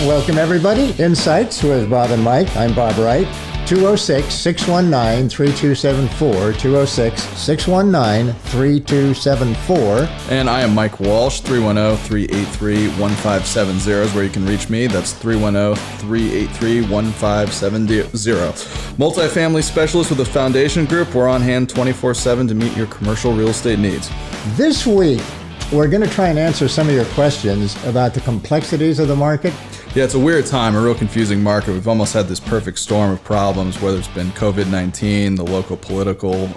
Welcome, everybody. Insights with Bob and Mike. I'm Bob Wright. 206-619-3274, 206-619-3274. And I am Mike Walsh, 310-383-1570 is where you can reach me. That's 310-383-1570. Multifamily specialist with the Foundation Group. We're on hand 24/7 to meet your commercial real estate needs. This week, we're going to try and answer some of your questions about the complexities of the market. Yeah, it's a weird time, a real confusing market. We've almost had this perfect storm of problems, whether it's been COVID-19, the local political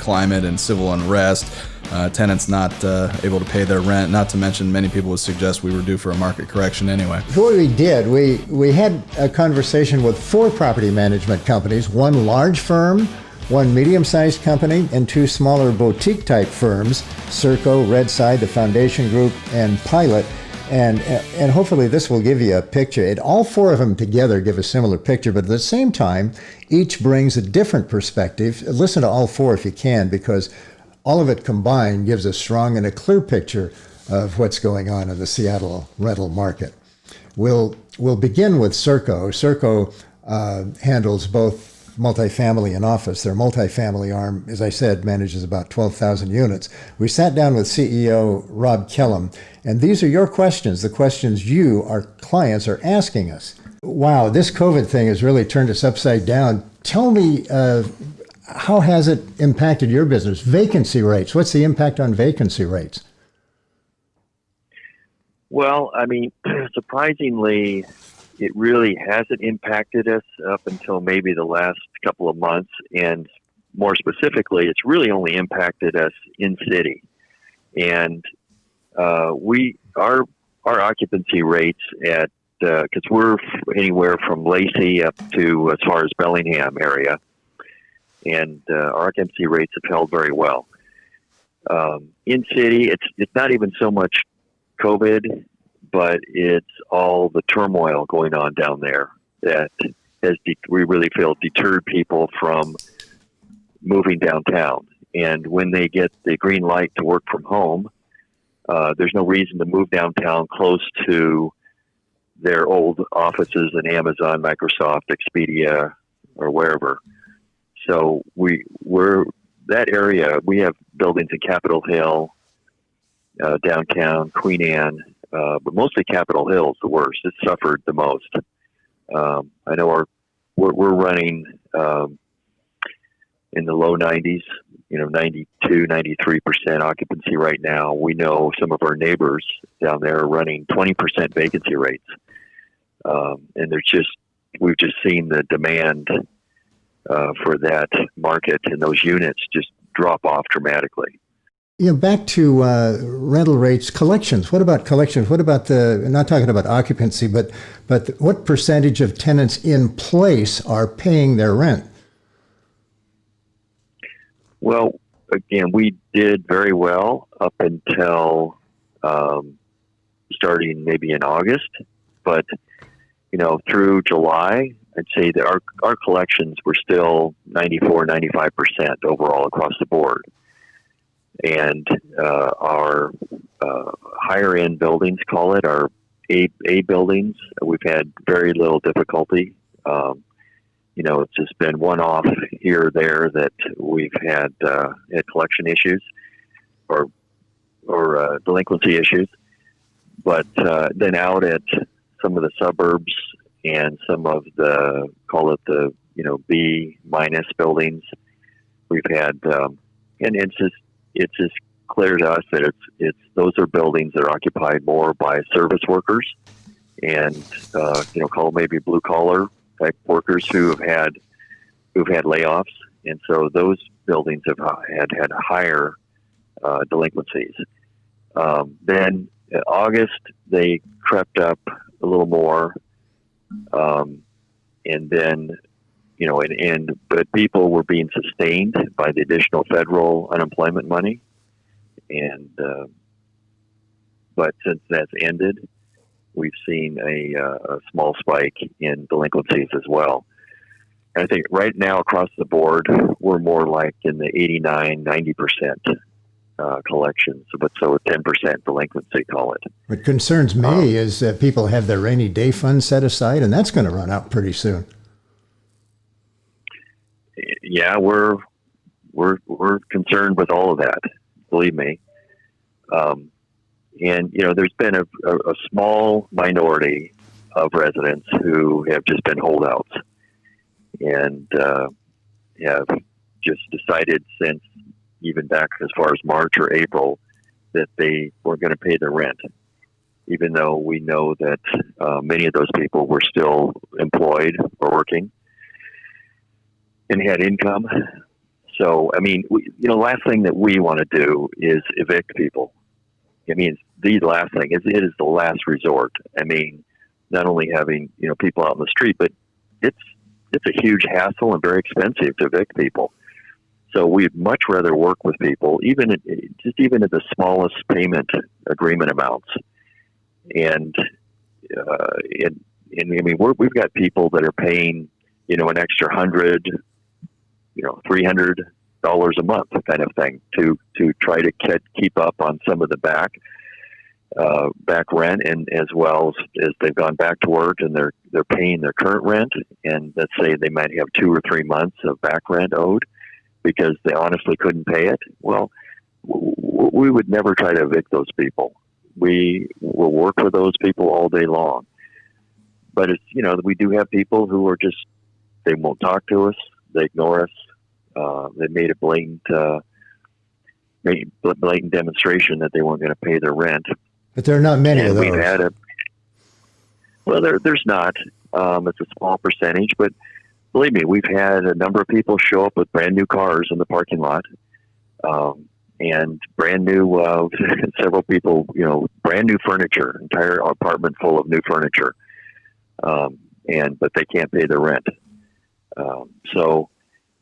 climate, and civil unrest, tenants not able to pay their rent, not to mention many people would suggest we were due for a market correction anyway. So what we did, we had a conversation with 4 property management companies, 1 large firm, 1 medium-sized company, and 2 smaller boutique-type firms, SUHRCO, Redside, the Foundation Group, and Pilot. And hopefully this will give you a picture. All 4 of them together give a similar picture, but at the same time, each brings a different perspective. Listen to all 4 if you can, because all of it combined gives a strong and a clear picture of what's going on in the Seattle rental market. We'll begin with SUHRCO. SUHRCO handles both multifamily and office. Their multifamily arm, as I said, manages about 12,000 units. We sat down with CEO Rob Kellum, and these are your questions, the questions you, our clients, are asking us. Wow, this COVID thing has really turned us upside down. Tell me, how has it impacted your business? Vacancy rates, what's the impact on vacancy rates? Well, I mean, surprisingly, it really hasn't impacted us up until maybe the last couple of months. And more specifically, it's really only impacted us in city. And our occupancy rates at, because we're anywhere from Lacey up to as far as Bellingham area. And our occupancy rates have held very well. In city, it's not even so much COVID, but it's all the turmoil going on down there that we really feel deterred people from moving downtown. And when they get the green light to work from home, there's no reason to move downtown close to their old offices in Amazon, Microsoft, Expedia, or wherever. So we're that area. We have buildings in Capitol Hill, downtown, Queen Anne, but mostly Capitol Hill is the worst. It's suffered the most. I know we're running in the low 90s, 92, 93% occupancy right now. We know some of our neighbors down there are running 20% vacancy rates. And we've just seen the demand for that market and those units just drop off dramatically. Back to rental rates, collections. What about collections? What about not talking about occupancy, but what percentage of tenants in place are paying their rent? Well, again, we did very well up until starting maybe in August, but through July, I'd say that our collections were still 94, 95% overall across the board. And our higher end buildings, call it our A buildings, we've had very little difficulty. It's just been one-off here or there that we've had collection issues or delinquency issues. But then out at some of the suburbs and some of the, call it the B minus buildings, we've had, and it's just clear to us that those are buildings that are occupied more by service workers and call maybe blue collar type workers who've had layoffs, and so those buildings have had higher delinquencies. Then in August they crept up a little more, and then but people were being sustained by the additional federal unemployment money. And, but since that's ended, we've seen a small spike in delinquencies as well. And I think right now across the board, we're more like in the 89, 90% collections, but so a 10% delinquency, call it. What concerns me is that people have their rainy day fund set aside, and that's going to run out pretty soon. Yeah, we're concerned with all of that, believe me. And there's been a small minority of residents who have just been holdouts and have just decided since even back as far as March or April that they weren't going to pay their rent, even though we know that many of those people were still employed or working and had income. So, I mean, last thing that we want to do is evict people. I mean, the last thing it is the last resort. I mean, not only having people out in the street, but it's a huge hassle and very expensive to evict people. So we'd much rather work with people, even at the smallest payment agreement amounts. And I mean, we've got people that are paying an extra $100, $300 a month kind of thing to try to keep up on some of the back rent, and as well as they've gone back to work and they're paying their current rent, and let's say they might have 2 or 3 months of back rent owed because they honestly couldn't pay it. Well, we would never try to evict those people. We will work with those people all day long. But it's we do have people who are just, they won't talk to us, they ignore us. They made a blatant demonstration that they weren't going to pay their rent. But there are not many of those. We've had there's not. It's a small percentage, but believe me, we've had a number of people show up with brand new cars in the parking lot, and brand new, several people, brand new furniture, entire apartment full of new furniture, but they can't pay their rent. So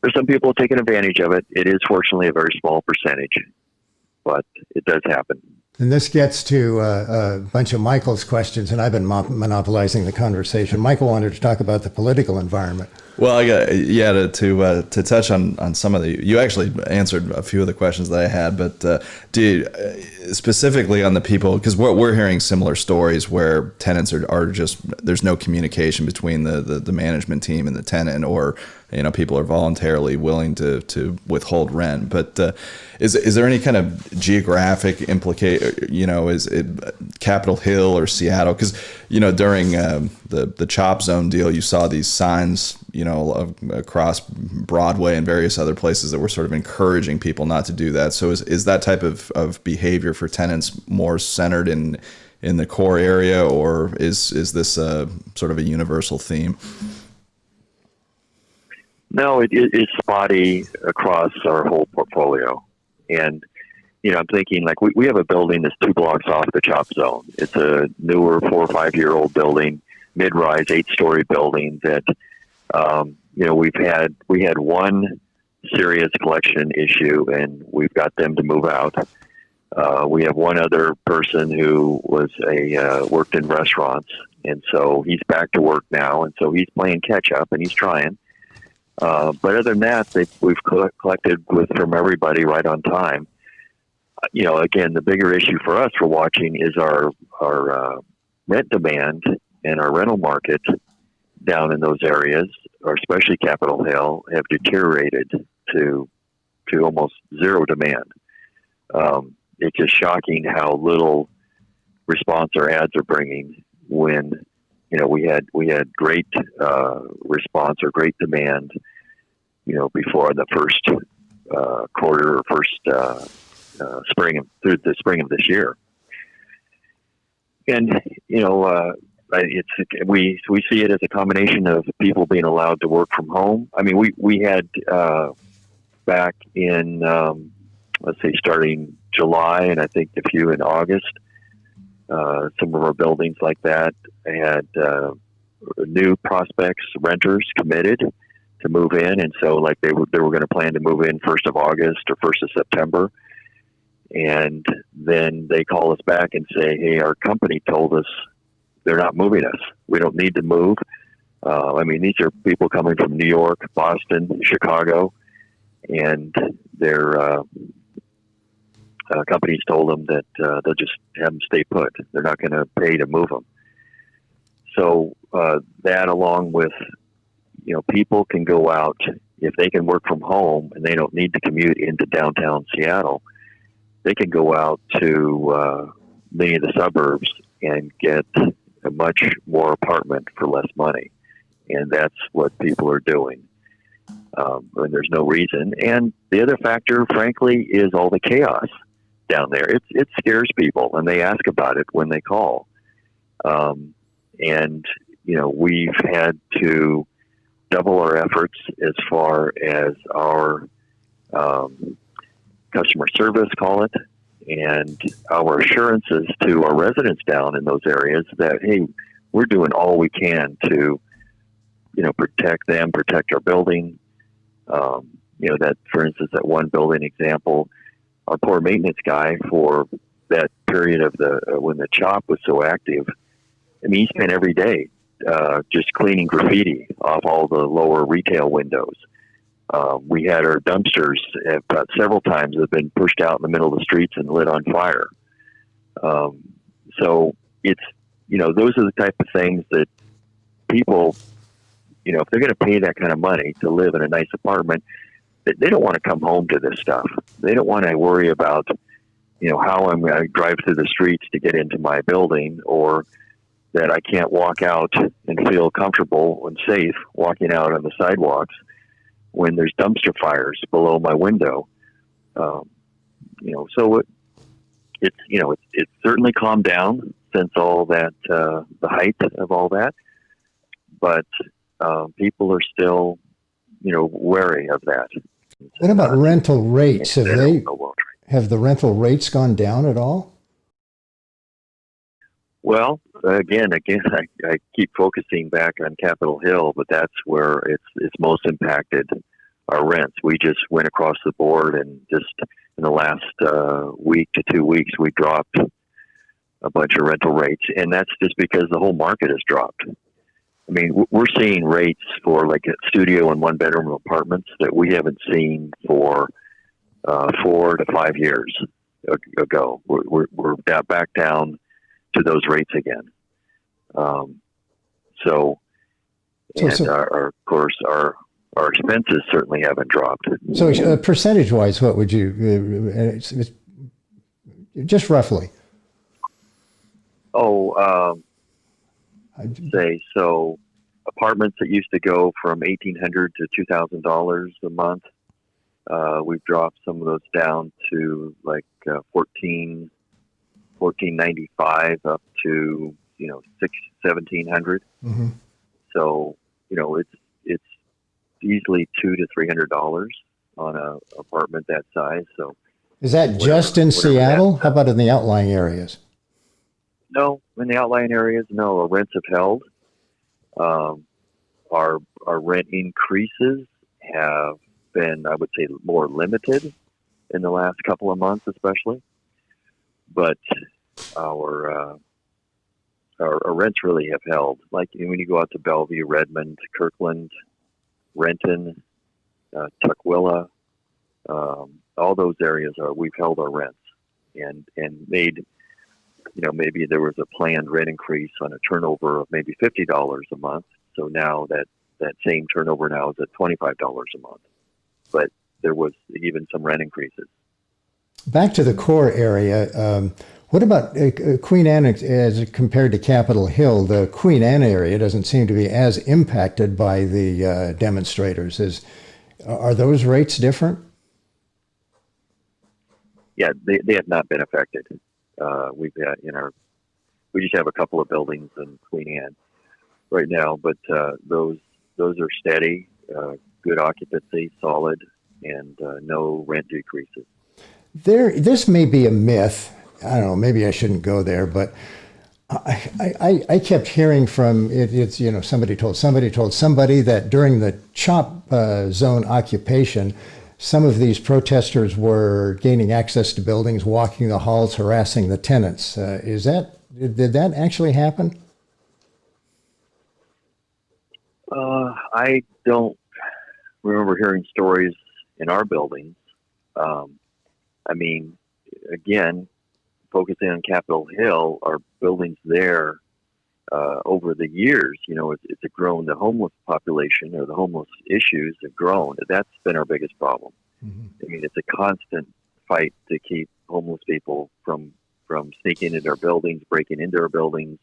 there's some people taking advantage of it. It is fortunately a very small percentage, but it does happen. And this gets to a bunch of Michael's questions, and I've been monopolizing the conversation. Michael wanted to talk about the political environment. Well, I got to touch on some of you actually answered a few of the questions that I had, but specifically on the people, because we're hearing similar stories where tenants are just, there's no communication between the management team and the tenant, or people are voluntarily willing to withhold rent. But is there any kind of geographic is it Capitol Hill or Seattle? Because during the Chop Zone deal, you saw these signs across Broadway and various other places that were sort of encouraging people not to do that. So is that type of behavior for tenants more centered in the core area, or is this sort of a universal theme? No, it is spotty across our whole portfolio. And, I'm thinking like we have a building that's 2 blocks off the Chop Zone. It's a newer 4 or 5 year old building, mid-rise 8-story building that, we had one serious collection issue, and we've got them to move out. We have one other person who was worked in restaurants, and so he's back to work now, and so he's playing catch up and he's trying. But other than that, we've collected from everybody right on time. Again, the bigger issue for us for watching is our rent demand and our rental market down in those areas, or especially Capitol Hill, have deteriorated to almost zero demand. It's just shocking how little response our ads are bringing when we had great response or great demand, before the first quarter or first through the spring of this year. And we see it as a combination of people being allowed to work from home. I mean, we had back in starting July, and I think a few in August. Some of our buildings like that had new prospects, renters committed to move in, and so like they were going to plan to move in 1st of August or 1st of September, and then they call us back and say, "Hey, our company told us they're not moving us. We don't need to move." These are people coming from New York, Boston, Chicago, and they're companies told them that they'll just have them stay put. They're not going to pay to move them. So that, along with, people can go out if they can work from home and they don't need to commute into downtown Seattle. They can go out to many of the suburbs and get a much more apartment for less money, and that's what people are doing. And there's no reason. And the other factor, frankly, is all the chaos down there. It scares people, and they ask about it when they call. And we've had to double our efforts as far as our customer service, call it, and our assurances to our residents down in those areas that, hey, we're doing all we can to, protect them, protect our building. That, for instance, that one building example, our poor maintenance guy, for that period of when the CHOP was so active, he spent every day just cleaning graffiti off all the lower retail windows. We had our dumpsters about several times that have been pushed out in the middle of the streets and lit on fire. So it's, those are the type of things that people, if they're going to pay that kind of money to live in a nice apartment, they don't want to come home to this stuff. They don't want to worry about, how I'm going to drive through the streets to get into my building, or that I can't walk out and feel comfortable and safe walking out on the sidewalks when there's dumpster fires below my window. So it's certainly calmed down since all that, the height of all that, but people are still, wary of that. What about rental rates? Have the rental rates gone down at all? Well, again, I keep focusing back on Capitol Hill, but that's where it's most impacted our rents. We just went across the board, and just in the last week to 2 weeks, we dropped a bunch of rental rates, and that's just because the whole market has dropped. We're seeing rates for like studio and one-bedroom apartments that we haven't seen for 4 to 5 years ago. We're back down to those rates again. Of course, our expenses certainly haven't dropped. So percentage-wise, what would you, just roughly? I'd say so. Apartments that used to go from $1,800 to $2,000 a month, we've dropped some of those down to like $1,495 up to $1,700. Mm-hmm. So it's easily $200 to $300 on a apartment that size. So is that just in Seattle? How about in the outlying areas? No, in the outlying areas, no. Our rents have held. Our rent increases have been, I would say, more limited in the last couple of months, especially. But our rents really have held. Like when you go out to Bellevue, Redmond, Kirkland, Renton, Tukwila, all those areas we've held our rents and made. Maybe there was a planned rent increase on a turnover of maybe $50 a month. So now that same turnover now is at $25 a month. But there was even some rent increases. Back to the core area. What about Queen Anne as compared to Capitol Hill? The Queen Anne area doesn't seem to be as impacted by the demonstrators. Are those rates different? Yeah, they have not been affected. We've got we just have a couple of buildings in Queen Anne right now, but those are steady, good occupancy, solid, and no rent decreases. This may be a myth. I don't know. Maybe I shouldn't go there, but I kept hearing from it's somebody told somebody that during the CHOP zone occupation, some of these protesters were gaining access to buildings, walking the halls, harassing the tenants. Did that actually happen? I don't remember hearing stories in our buildings. again, focusing on Capitol Hill, our buildings there, over the years, it's grown. The homeless population or the homeless issues have grown. That's been our biggest problem. Mm-hmm. I mean, it's a constant fight to keep homeless people from sneaking into our buildings, breaking into our buildings,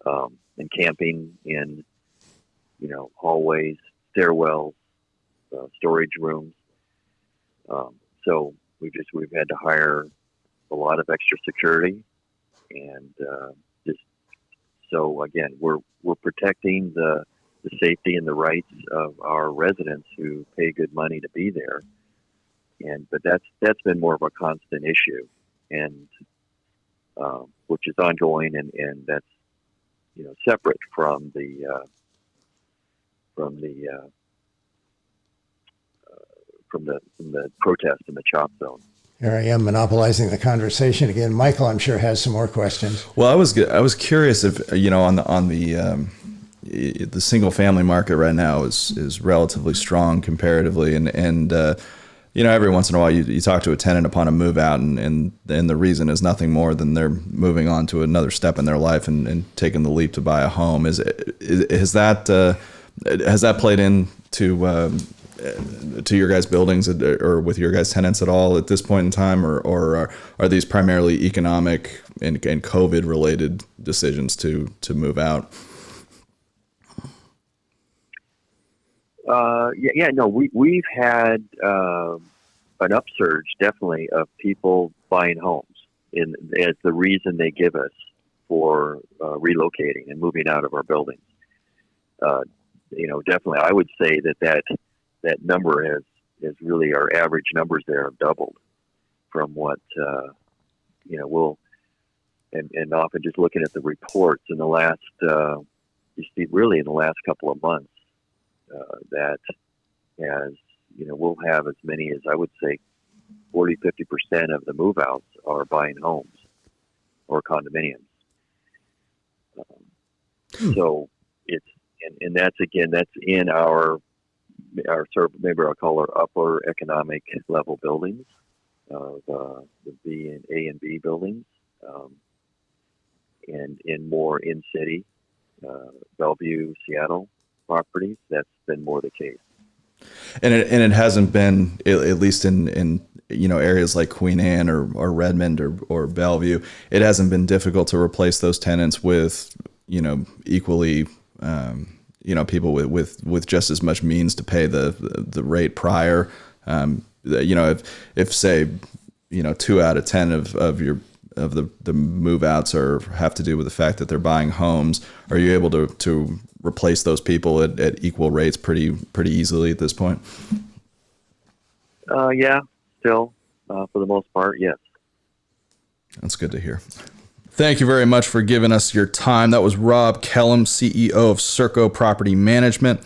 and camping in, hallways, stairwells, storage rooms. So we've had to hire a lot of extra security, and so again, we're protecting the safety and the rights of our residents who pay good money to be there, but that's been more of a constant issue, and which is ongoing, and that's separate from the protest in the chop zone. Here I am monopolizing the conversation again. Michael, I'm sure, has some more questions. Well, I was curious if on the single family market right now is relatively strong comparatively, and every once in a while you talk to a tenant upon a move out, and the reason is nothing more than they're moving on to another step in their life and taking the leap to buy a home. Has that played into to your guys' buildings or with your guys' tenants at all at this point in time, or are these primarily economic and COVID related decisions to move out? We've had an upsurge definitely of people buying homes as the reason they give us for relocating and moving out of our buildings. Definitely, I would say that number has really, our average numbers there have doubled from what, and often just looking at the reports in the last, you see really in the last couple of months, that has, we'll have as many as, I would say, 40-50% of the move outs are buying homes or condominiums. So it's, and that's in our sort of, maybe I'll call our upper economic level buildings, the B and A and B buildings, and in more in city, Bellevue, Seattle properties. That's been more the case. And it hasn't been, at least in areas like Queen Anne or Redmond or Bellevue, it hasn't been difficult to replace those tenants with equally. People with just as much means to pay the rate prior. If say 2 out of 10 of the move outs have to do with the fact that they're buying homes, are you able to replace those people at equal rates pretty easily at this point? Still for the most part, yes. That's good to hear. Thank you very much for giving us your time. That was Rob Kellum, CEO of SUHRCO Property Management.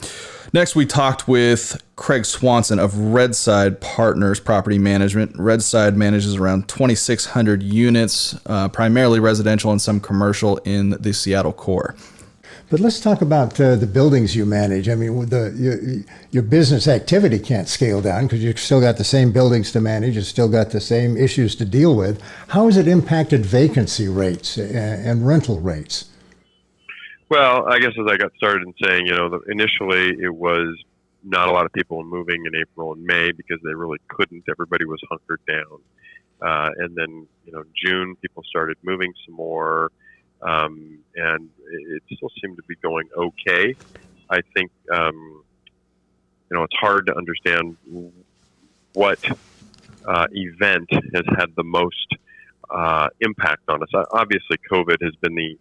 Next, we talked with Craig Swanson of Redside Partners Property Management. Redside manages around 2,600 units, primarily residential and some commercial in the Seattle core. But let's talk about the buildings you manage. I mean, your business activity can't scale down because you've still got the same buildings to manage. You've still got the same issues to deal with. How has it impacted vacancy rates and rental rates? Well, I guess as I got started in saying, initially it was not a lot of people moving in April and May because they really couldn't. Everybody was hunkered down. And then, June, people started moving some more. And it still seemed to be going okay. I think, it's hard to understand what event has had the most impact on us. Obviously, COVID has been the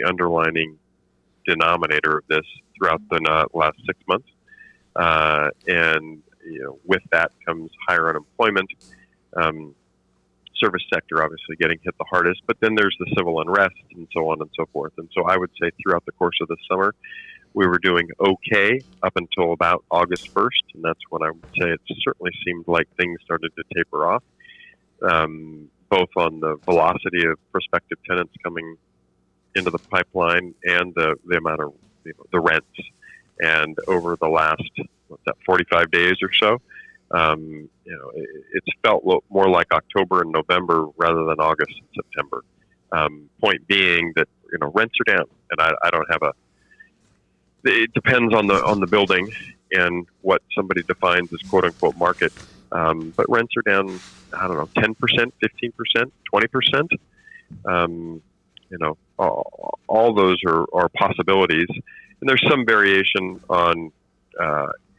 underlining denominator of this throughout the last 6 months. And with that comes higher unemployment. Service sector obviously getting hit the hardest, but then there's the civil unrest and so on and so forth. And so I would say throughout the course of the summer, we were doing okay up until about August 1st. And that's when I would say it certainly seemed like things started to taper off, both on the velocity of prospective tenants coming into the pipeline and the amount of the rents. And over the last 45 days or so, It's felt more like October and November rather than August and September. Point being that rents are down, and I don't have a. It depends on the building and what somebody defines as quote unquote market. But rents are down, I don't know, 10%, 15%, 20%. All those are possibilities. And there's some variation on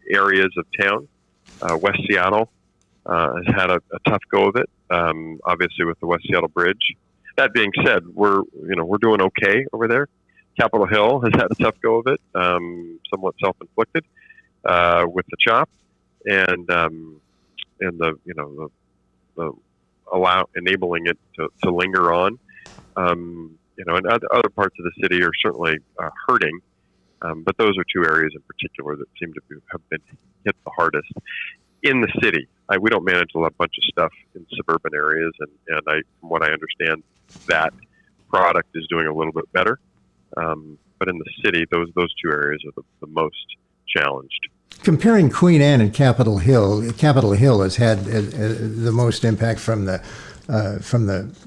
areas of town. West Seattle has had a tough go of it, obviously with the West Seattle Bridge. That being said, we're doing okay over there. Capitol Hill has had a tough go of it, somewhat self-inflicted with the chop, and the enabling it to linger on. And other parts of the city are certainly hurting, but those are two areas in particular that seem to have been hit the hardest. In the city, we don't manage a bunch of stuff in suburban areas, and from what I understand, that product is doing a little bit better. But in the city, those two areas are the most challenged. Comparing Queen Anne and Capitol Hill has had the most impact from the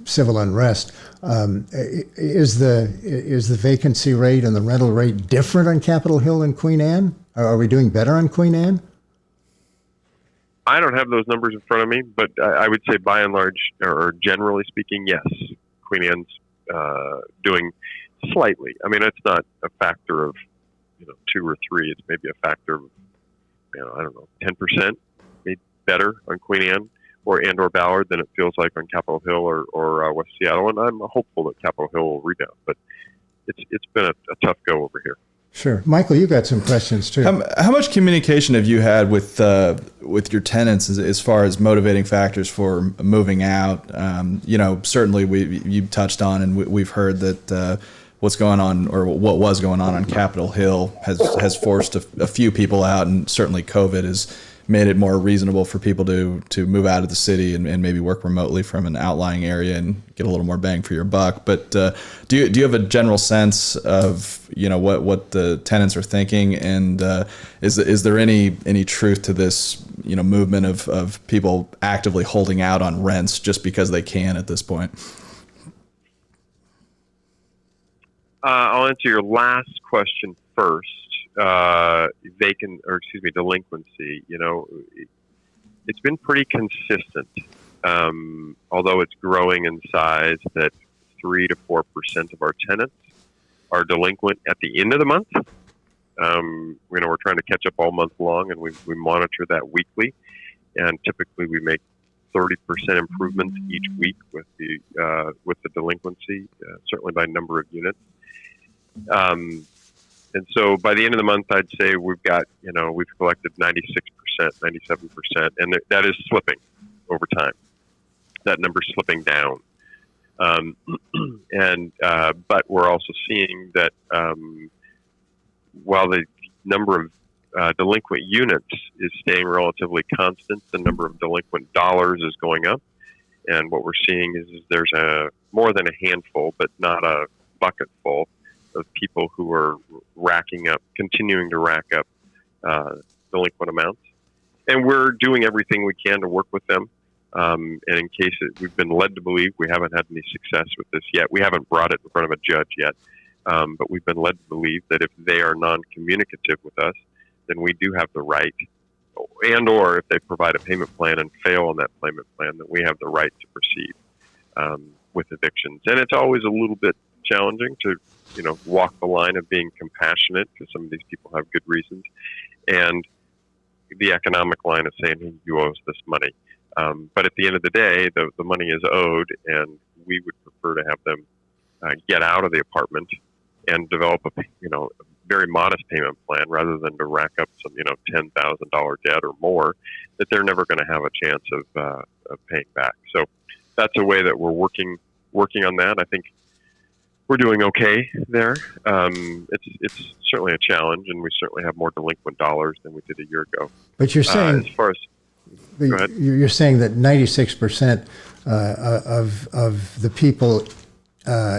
civil unrest. Is the vacancy rate and the rental rate different on Capitol Hill and Queen Anne? Are we doing better on Queen Anne? I don't have those numbers in front of me, but I would say by and large, or generally speaking, yes, Queen Anne's doing slightly. I mean, it's not a factor of 2 or 3. It's maybe a factor of 10%, maybe better on Queen Anne or Ballard than it feels like on Capitol Hill or West Seattle. And I'm hopeful that Capitol Hill will rebound, but it's been a tough go over here. Sure. Michael, you got some questions too. How much communication have you had with your tenants as far as motivating factors for moving out? Certainly you touched on, and we've heard that what's going on, or what was going on Capitol Hill has forced a few people out, and certainly COVID has made it more reasonable for people to move out of the city and maybe work remotely from an outlying area and get a little more bang for your buck. But do you have a general sense of what the tenants are thinking, and is there any truth to this movement of people actively holding out on rents just because they can at this point? I'll answer your last question first. Delinquency. It's been pretty consistent, although it's growing in size. That 3 to 4% of our tenants are delinquent at the end of the month. We're trying to catch up all month long, and we monitor that weekly. And typically, we make 30% improvements each week with the delinquency, certainly by number of units. And so by the end of the month, I'd say we've collected 96%, 97%, and that is slipping over time. That number's slipping down. But we're also seeing that while the number of delinquent units is staying relatively constant, the number of delinquent dollars is going up. And what we're seeing is there's more than a handful, but not a bucket full, of people who are continuing to rack up delinquent amounts. And we're doing everything we can to work with them. And in case we've been led to believe, we haven't had any success with this yet. We haven't brought it in front of a judge yet. But we've been led to believe that if they are non-communicative with us, then we do have the right, or if they provide a payment plan and fail on that payment plan, then we have the right to proceed with evictions. And it's always a little bit challenging to walk the line of being compassionate, because some of these people have good reasons, and the economic line of saying, hey, you owe us this money. But at the end of the day, the money is owed, and we would prefer to have them get out of the apartment and develop a very modest payment plan rather than to rack up some $10,000 debt or more that they're never going to have a chance of paying back. So that's a way that we're working on that. I think we're doing okay there. It's certainly a challenge, and we certainly have more delinquent dollars than we did a year ago. But you're saying, go ahead. You're saying that 96% of the people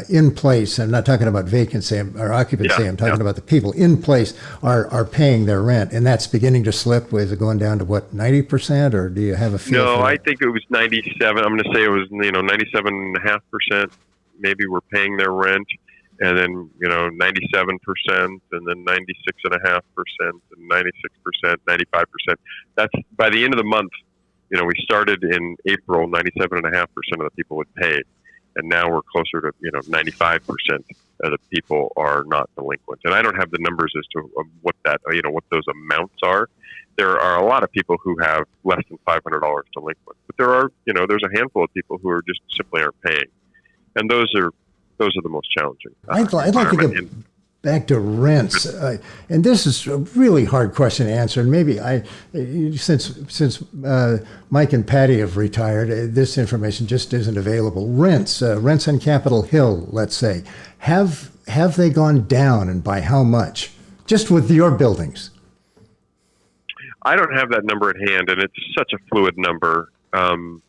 in place, I'm not talking about vacancy or occupancy, Yeah, I'm talking yeah. about the people in place are paying their rent, and that's beginning to slip. Is it going down to what, 90%, or do you have a feel No, for that? I think it was 97. I'm going to say it was 97.5%. Maybe we're paying their rent, and then 97%, and then 96.5%, and 96%, 95%. That's by the end of the month. We started in April. 97.5% of the people would pay, and now we're closer to 95% of the people are not delinquent. And I don't have the numbers as to what that what those amounts are. There are a lot of people who have less than $500 delinquent, but there are there's a handful of people who are just simply aren't paying, and those are the most challenging. I'd like to get back to rents, and this is a really hard question to answer. And maybe since Mike and Patty have retired, this information just isn't available. Rents on Capitol Hill, let's say, have they gone down, and by how much? Just with your buildings. I don't have that number at hand, and it's such a fluid number. 100%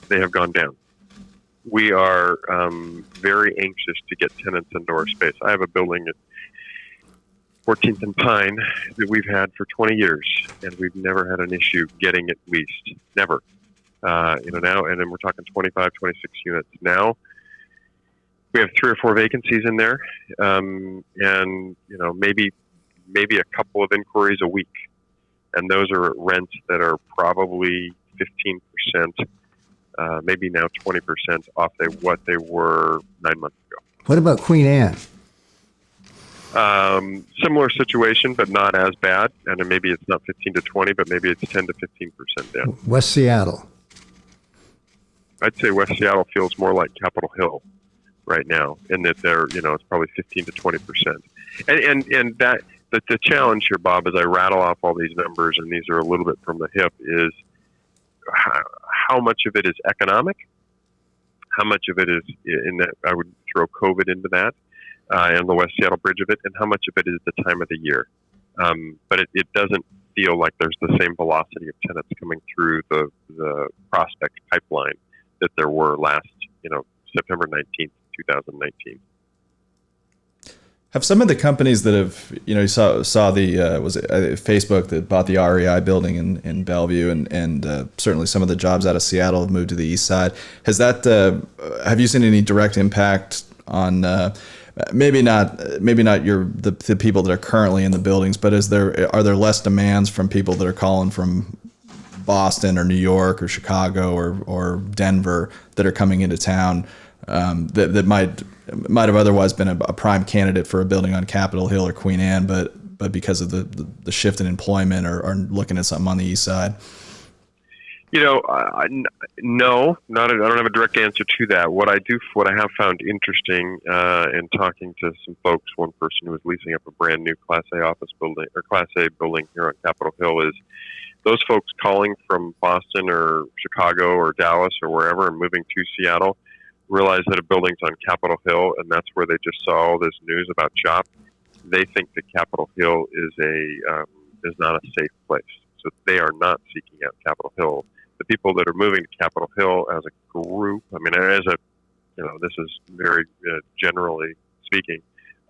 they have gone down. We are very anxious to get tenants into our space. I have a building at 14th and Pine that we've had for 20 years, and we've never had an issue getting it leased. Never. Now, and then we're talking 25, 26 units. Now, we have 3 or 4 vacancies in there, and maybe a couple of inquiries a week, and those are at rents that are probably 15%, maybe now 20% off what they were 9 months ago. What about Queen Anne? Similar situation, but not as bad, and then maybe it's not 15 to 20, but maybe it's 10 to 15% down. West Seattle. I'd say West Seattle feels more like Capitol Hill right now, in that they're it's probably 15 to 20%, and that. The challenge here, Bob, as I rattle off all these numbers, and these are a little bit from the hip, is how much of it is economic, how much of it is in that I would throw COVID into that, and the West Seattle bridge of it, and how much of it is the time of the year. But it doesn't feel like there's the same velocity of tenants coming through the prospect pipeline that there were last, September 19th, 2019. Have some of the companies that have, you saw the, was it Facebook that bought the REI building in Bellevue, and certainly some of the jobs out of Seattle have moved to the east side. Has that, have you seen any direct impact on, maybe not the people that are currently in the buildings, but are there less demands from people that are calling from Boston or New York or Chicago or Denver that are coming into town, that might have otherwise been a prime candidate for a building on Capitol Hill or Queen Anne, but because of the shift in employment are looking at something on the east side? No, I don't have a direct answer to that. What I have found interesting in talking to some folks, one person who was leasing up a brand new Class A office building or Class A building here on Capitol Hill, is those folks calling from Boston or Chicago or Dallas or wherever and moving to Seattle realize that a building's on Capitol Hill, and that's where they just saw all this news about SHOP. They think that Capitol Hill is not a safe place, so they are not seeking out Capitol Hill. The people that are moving to Capitol Hill as a group, this is very generally speaking,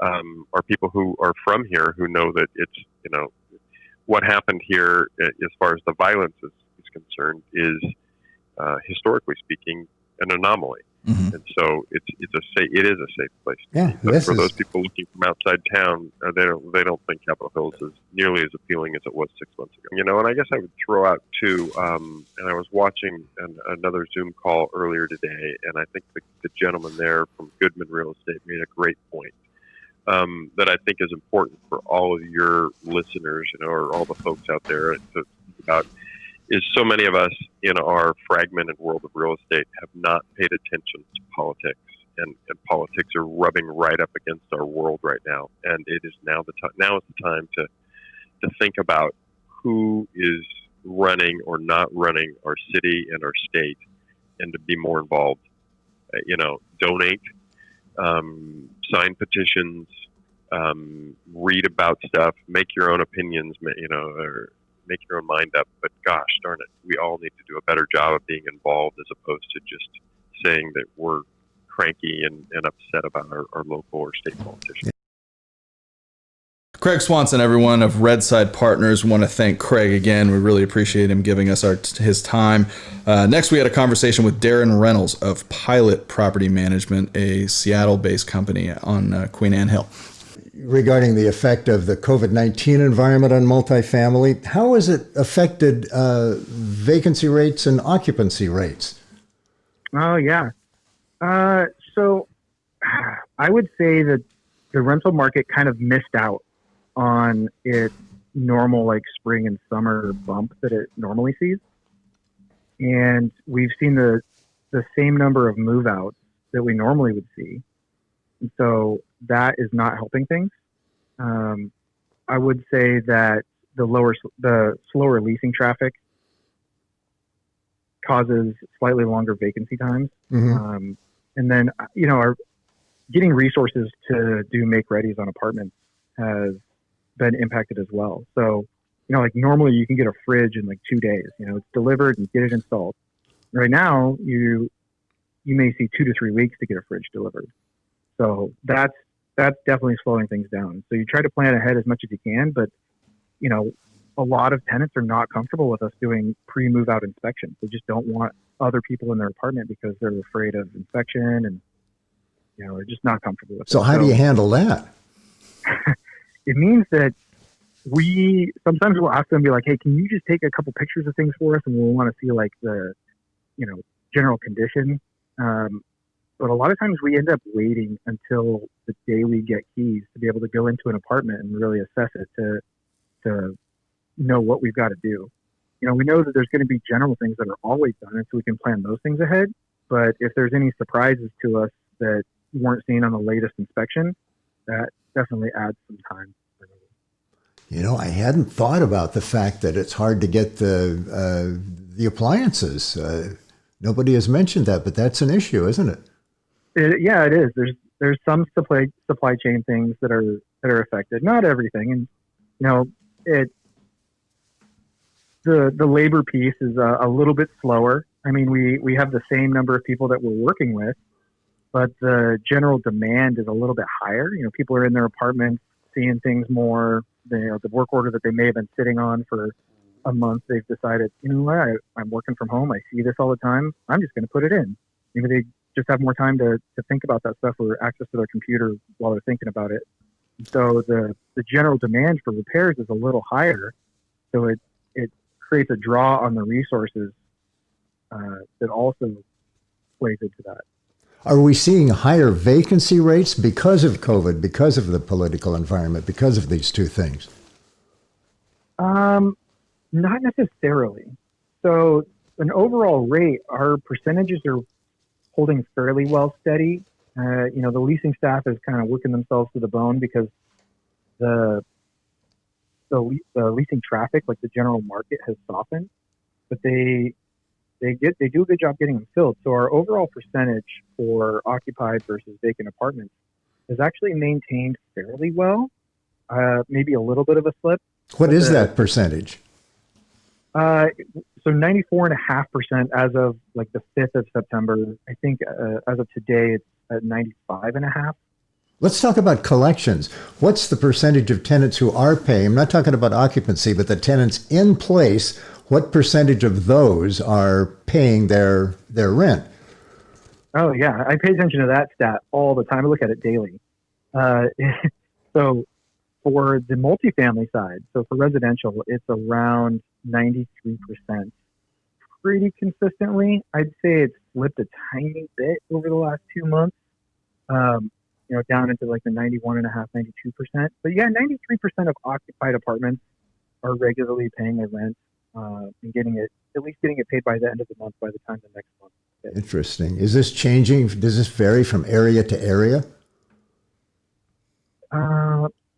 are people who are from here who know that it's, what happened here as far as the violence is concerned is, historically speaking, an anomaly. Mm-hmm. And so it is a safe place. Yeah, but for those people looking from outside town, they don't think Capitol Hill is nearly as appealing as it was 6 months ago. And I guess I would throw out too. And I was watching another Zoom call earlier today, and I think the gentleman there from Goodman Real Estate made a great point that I think is important for all of your listeners, or all the folks out there to think about. Is so many of us in our fragmented world of real estate have not paid attention to politics, and politics are rubbing right up against our world right now. And it is now now is the time to think about who is running or not running our city and our state, and to be more involved. Donate, sign petitions, read about stuff, make your own opinions, or make your own mind up. But gosh darn it, we all need to do a better job of being involved, as opposed to just saying that we're cranky and upset about our local or state politicians. Craig Swanson, everyone of Redside Partners. We want to thank Craig again. We really appreciate him giving us his time. Next, we had a conversation with Darren Reynolds of Pilot Property Management, a Seattle-based company on Queen Anne Hill. Regarding the effect of the COVID-19 environment on multifamily, how has it affected vacancy rates and occupancy rates? Oh, yeah. So I would say that the rental market kind of missed out on its normal like spring and summer bump that it normally sees. And we've seen the same number of move outs that we normally would see. And so that is not helping things. I would say that the slower leasing traffic causes slightly longer vacancy times. Mm-hmm. And then, getting resources to do make readies on apartments has been impacted as well. So, like normally you can get a fridge in like 2 days, it's delivered and get it installed. Right now, you may see 2 to 3 weeks to get a fridge delivered. So that's definitely slowing things down. So you try to plan ahead as much as you can, but, a lot of tenants are not comfortable with us doing pre-move out inspections. They just don't want other people in their apartment because they're afraid of infection and, they're just not comfortable with it. So how do you handle that? It means that sometimes we'll ask them, be like, hey, can you just take a couple pictures of things for us? And we'll want to see like the, general condition. But a lot of times we end up waiting until the day we get keys to be able to go into an apartment and really assess it to know what we've got to do. We know that there's going to be general things that are always done, and so we can plan those things ahead. But if there's any surprises to us that weren't seen on the latest inspection, that definitely adds some time. I hadn't thought about the fact that it's hard to get the appliances. Nobody has mentioned that, but that's an issue, isn't it? Yeah, it is. There's some supply chain things that are affected. Not everything, and the labor piece is a little bit slower. I mean, we have the same number of people that we're working with, but the general demand is a little bit higher. People are in their apartments, seeing things more. The work order that they may have been sitting on for a month, they've decided, I'm working from home. I see this all the time. I'm just going to put it in. Maybe they just have more time to think about that stuff or access to their computer while they're thinking about it. So the general demand for repairs is a little higher. So it creates a draw on the resources that also plays into that. Are we seeing higher vacancy rates because of COVID, because of the political environment, because of these two things? Not necessarily. So an overall rate, our percentages are holding fairly well steady. The leasing staff is kind of working themselves to the bone because the leasing traffic, like the general market, has softened, but they do a good job getting them filled. So our overall percentage for occupied versus vacant apartments is actually maintained fairly well. Maybe a little bit of a slip. What is that percentage? So 94.5% as of like the 5th of September. I think as of today, it's at 95.5%. Let's talk about collections. What's the percentage of tenants who are paying? I'm not talking about occupancy, but the tenants in place. What percentage of those are paying their rent? Oh, yeah. I pay attention to that stat all the time. I look at it daily. So for the multifamily side, so for residential, it's around 93%. Pretty consistently. I'd say it's slipped a tiny bit over the last 2 months, down into like the 91.5%, 92%. But yeah, 93% of occupied apartments are regularly paying their rent. And getting it paid by the end of the month by the time the next month hits. Interesting. Is this changing? Does this vary from area to area?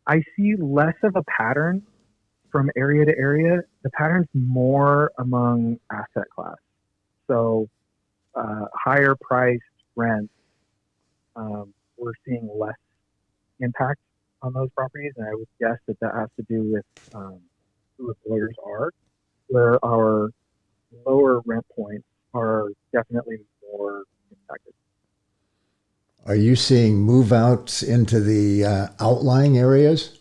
I see less of a pattern from area to area. The pattern's more among asset class. So higher priced rents, we're seeing less impact on those properties. And I would guess that has to do with who employers are, where our lower rent points are definitely more impacted. Are you seeing move-outs into the outlying areas?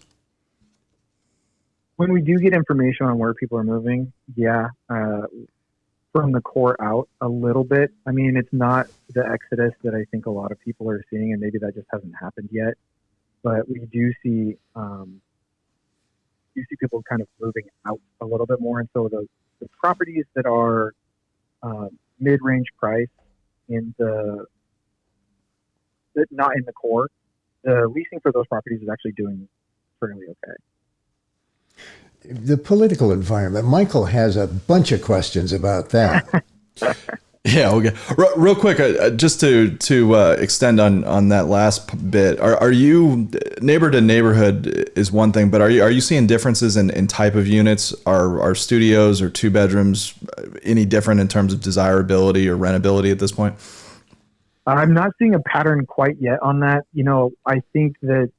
When we do get information on where people are moving, yeah, from the core out a little bit. I mean, it's not the exodus that I think a lot of people are seeing, and maybe that just hasn't happened yet. But we do see people kind of moving out a little bit more, and so the properties that are mid-range price not in the core, the leasing for those properties is actually doing fairly okay. The political environment. Michael has a bunch of questions about that. Yeah, okay. Real quick, just to extend on that last bit, are you neighbor to neighborhood is one thing, but are you seeing differences in type of units? Are studios or 2 bedrooms any different in terms of desirability or rentability at this point? I'm not seeing a pattern quite yet on that. I think that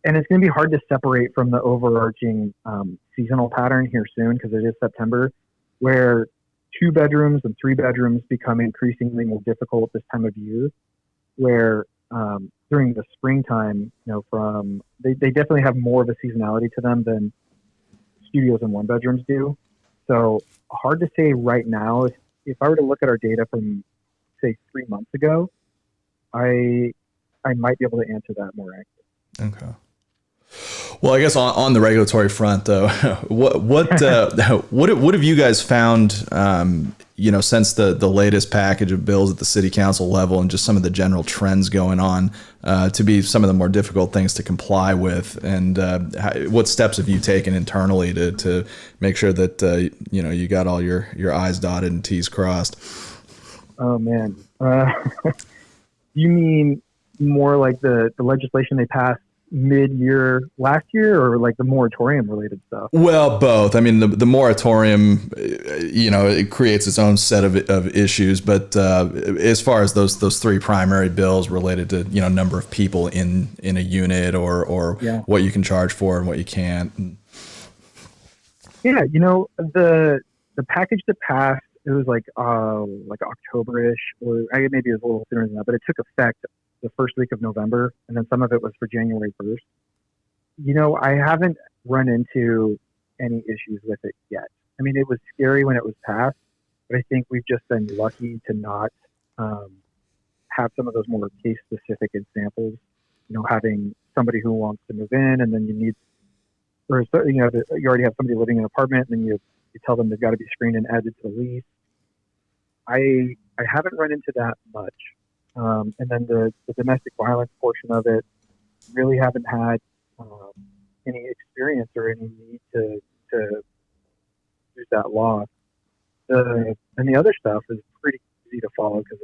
and it's going to be hard to separate from the overarching seasonal pattern here soon, because it is September, where 2 bedrooms and 3 bedrooms become increasingly more difficult this time of year, where during the springtime, they definitely have more of a seasonality to them than studios and 1 bedrooms do. So hard to say right now. If I were to look at our data from, say, 3 months ago, I might be able to answer that more accurately. Okay. Well, I guess on the regulatory front, though, what have you guys found? Since the latest package of bills at the city council level, and just some of the general trends going on, to be some of the more difficult things to comply with, and what steps have you taken internally to make sure that you got all your I's dotted and T's crossed? Oh man, you mean more like the legislation they passed mid-year last year, or like the moratorium related stuff? Well, both. I mean, the moratorium, it creates its own set of issues, but as far as those 3 primary bills related to number of people in a unit, or what you can charge for and what you can't. Yeah, the package that passed, it was like October-ish, or maybe it was a little sooner than that, but it took effect the first week of November, and then some of it was for January 1st. I haven't run into any issues with it yet. I mean, it was scary when it was passed, but I think we've just been lucky to not have some of those more case-specific examples. Having somebody who wants to move in, and then you already have somebody living in an apartment, and then you tell them they've got to be screened and added to the lease. I haven't run into that much. And then the domestic violence portion of it, really haven't had any experience or any need to use that law. And the other stuff is pretty easy to follow, because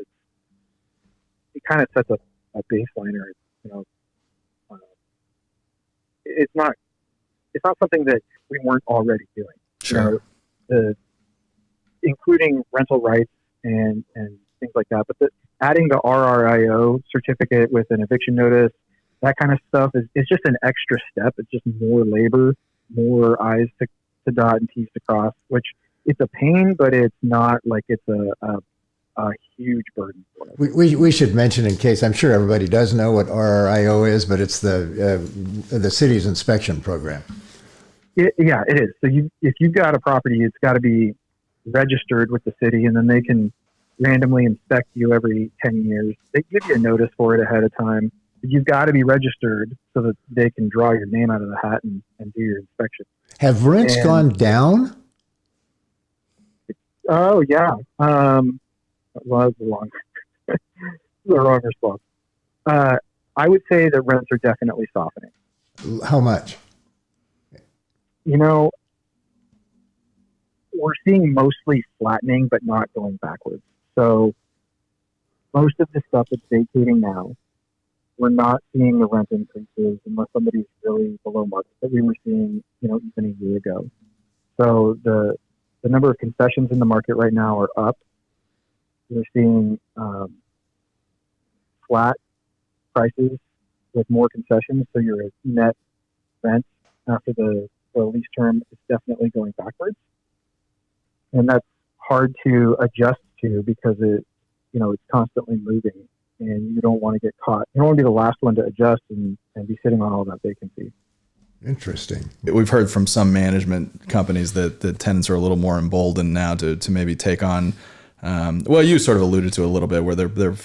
it kind of sets a baseline, or it's not something that we weren't already doing. Sure. Including rental rights and things like that, but adding the RRIO certificate with an eviction notice, that kind of stuff is just an extra step. It's just more labor, more I's to dot and T's to cross, which it's a pain, but it's not like it's a huge burden for us. We should mention, in case, I'm sure everybody does know what RRIO is, but it's the city's inspection program. Yeah, it is. So if you've got a property, it's got to be registered with the city, and then they can randomly inspect you every 10 years. They give you a notice for it ahead of time. But you've got to be registered so that they can draw your name out of the hat and do your inspection. Have rents gone down? Oh, yeah. Well, that's the wrong response. I would say that rents are definitely softening. How much? We're seeing mostly flattening, but not going backwards. So most of the stuff that's vacating now, we're not seeing the rent increases unless somebody's really below market that we were seeing, even a year ago. So the number of concessions in the market right now are up. We're seeing flat prices with more concessions. So your net rent after the lease term is definitely going backwards. And that's hard to adjust to, because it's constantly moving. and you don't want to get caught. You don't want to be the last one to adjust and be sitting on all that vacancy. Interesting. We've heard from some management companies that the tenants are a little more emboldened now to maybe take on, well, you sort of alluded to a little bit where they're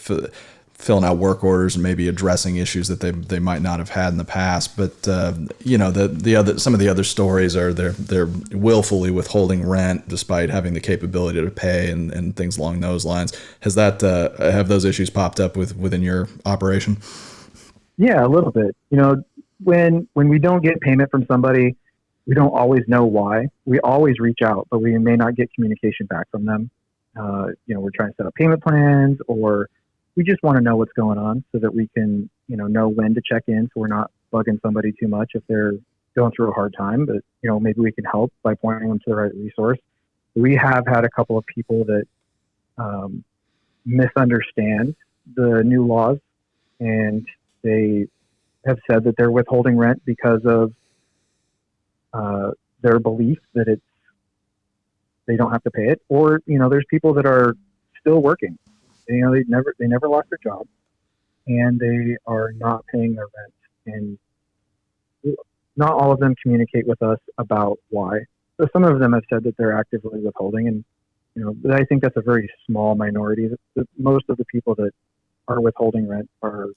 filling out work orders and maybe addressing issues that they might not have had in the past. But some of the other stories are they're willfully withholding rent despite having the capability to pay and things along those lines. Has that have those issues popped up within your operation? Yeah, a little bit. When we don't get payment from somebody, we don't always know why. We always reach out, but we may not get communication back from them. We're trying to set up payment plans, or we just want to know what's going on so that we can, know when to check in, so we're not bugging somebody too much if they're going through a hard time. But, maybe we can help by pointing them to the right resource. We have had a couple of people that misunderstand the new laws, and they have said that they're withholding rent because of their belief that they don't have to pay it. Or, there's people that are still working. They never lost their job, and they are not paying their rent. And not all of them communicate with us about why. So some of them have said that they're actively withholding, and but I think that's a very small minority. Most of the people that are withholding rent are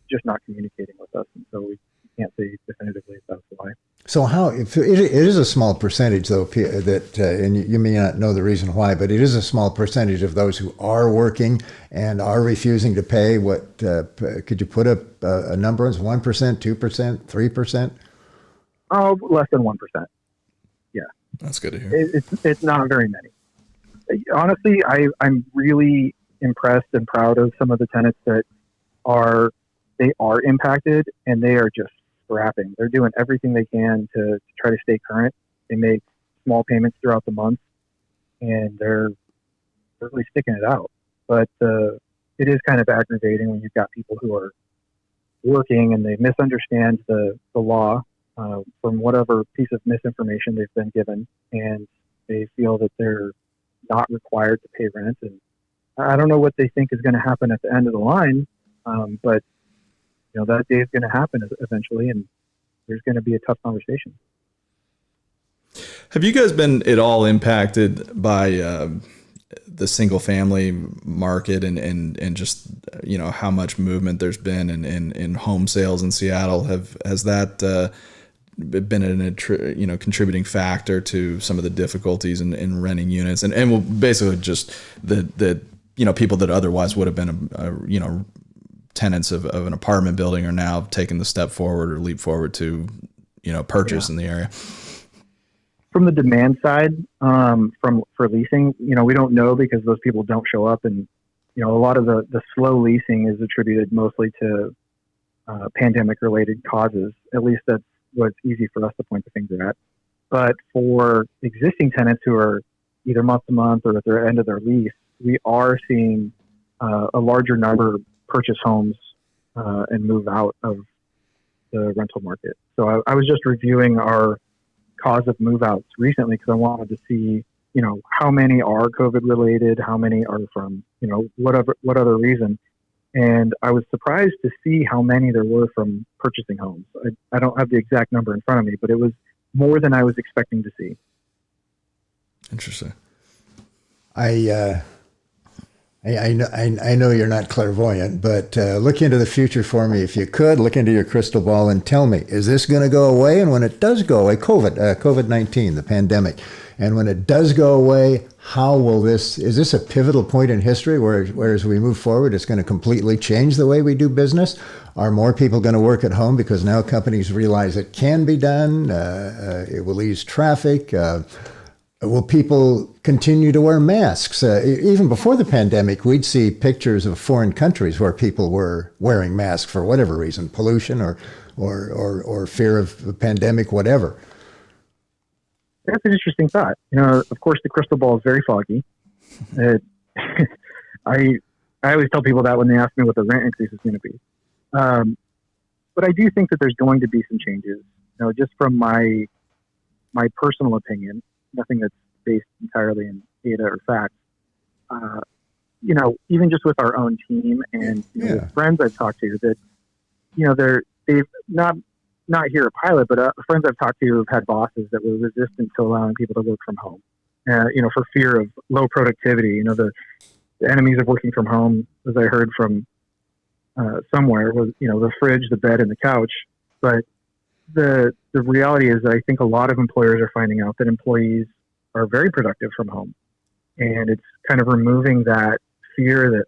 just not communicating with us, and so we can't say definitively if that's why. So if it is a small percentage, though, that and you may not know the reason why, but it is a small percentage of those who are working and are refusing to pay. What could you put a number on? 1%, 2%, 3%? Oh, less than 1%. Yeah, that's good to hear. It's not very many. Honestly, I'm really impressed and proud of some of the tenants that are impacted, and they are just scrapping. They're doing everything they can to try to stay current. They make small payments throughout the month, and they're really sticking it out. But it is kind of aggravating when you've got people who are working and they misunderstand the law from whatever piece of misinformation they've been given, and they feel that they're not required to pay rent. And I don't know what they think is going to happen at the end of the line, but that day is going to happen eventually, and there's going to be a tough conversation. Have you guys been at all impacted by the single family market and just, how much movement there's been in home sales in Seattle? Has that been a contributing factor to some of the difficulties in renting units and basically just the people that otherwise would have been tenants of an apartment building are now taking the step forward or leap forward to, purchase in the area? From the demand side, for leasing, we don't know because those people don't show up. And, a lot of the slow leasing is attributed mostly to pandemic related causes. At least that's what's easy for us to point the finger at. But for existing tenants who are either month to month or at the end of their lease, we are seeing a larger number purchase homes and move out of the rental market. So I was just reviewing our cause of move outs recently because I wanted to see, how many are COVID related, how many are from, what other reason. And I was surprised to see how many there were from purchasing homes. I don't have the exact number in front of me, but it was more than I was expecting to see. Interesting. I know you're not clairvoyant, but look into the future for me if you could. Look into your crystal ball and tell me, is this going to go away? And when it does go away, COVID-19, the pandemic, and when it does go away, is this a pivotal point in history where as we move forward, it's going to completely change the way we do business? Are more people going to work at home because now companies realize it can be done? It will ease traffic. Will people continue to wear masks? Even before the pandemic, we'd see pictures of foreign countries where people were wearing masks for whatever reason, pollution or fear of the pandemic, whatever. That's an interesting thought. Of course, the crystal ball is very foggy. I always tell people that when they ask me what the rent increase is going to be. But I do think that there's going to be some changes. Just from my personal opinion, nothing that's based entirely in data or facts. even just with our own team and with friends I've talked to that, they've not here at Pilot, but friends I've talked to have had bosses that were resistant to allowing people to work from home, for fear of low productivity. The enemies of working from home, as I heard from somewhere, was, the fridge, the bed, and the couch. But the reality is, I think a lot of employers are finding out that employees are very productive from home. And it's kind of removing that fear that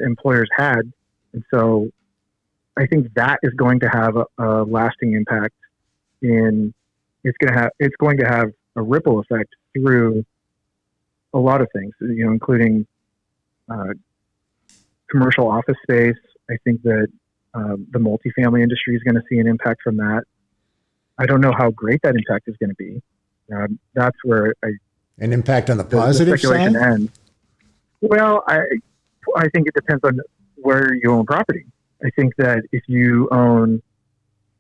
employers had. And so I think that is going to have a lasting impact it's going to have a ripple effect through a lot of things, including commercial office space. I think that the multifamily industry is going to see an impact from that. I don't know how great that impact is going to be. That's where an impact on the positive speculation side? ends. Well, I think it depends on where you own property. I think that if you own